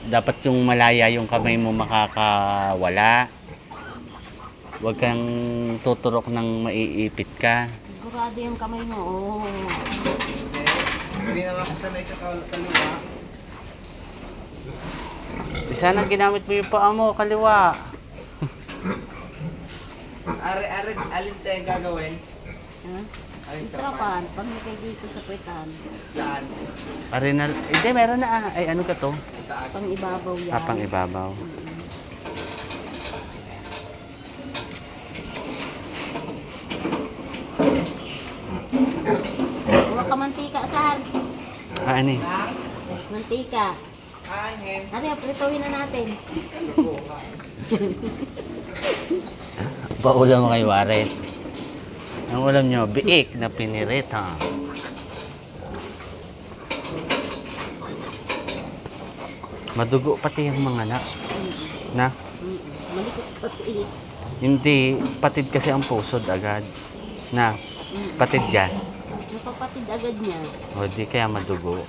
Dapat yung malaya yung kamay mo makakawala. Huwag kang tuturok ng maiipit ka. Sigurado yung kamay mo. Oo. Hindi naman ako sanay sa kaliwa. Di sana ginamit mo yung paa mo, kaliwa. Alin tayo gagawin? Ha? Alin Trapan, pamigay dito sa puwetan. Saan? Arenal. Hindi, meron na ah. Ay, ano ka to? Sa taas. Pang ibabaw yan. Kapang ibabaw. Huwag ka mantika, Sar. Ah, ano eh? Mantika. Hangin. Ari, prituhin na natin. Paulam mo kay Waret. Ang ulam nyo, biik na pinirit ha. Madugo pati yung mga anak. Na? Malikot pa si Hindi, patid kasi ang pusod agad. Na? Patid ka? Napapatid agad niya. O di kaya madugo.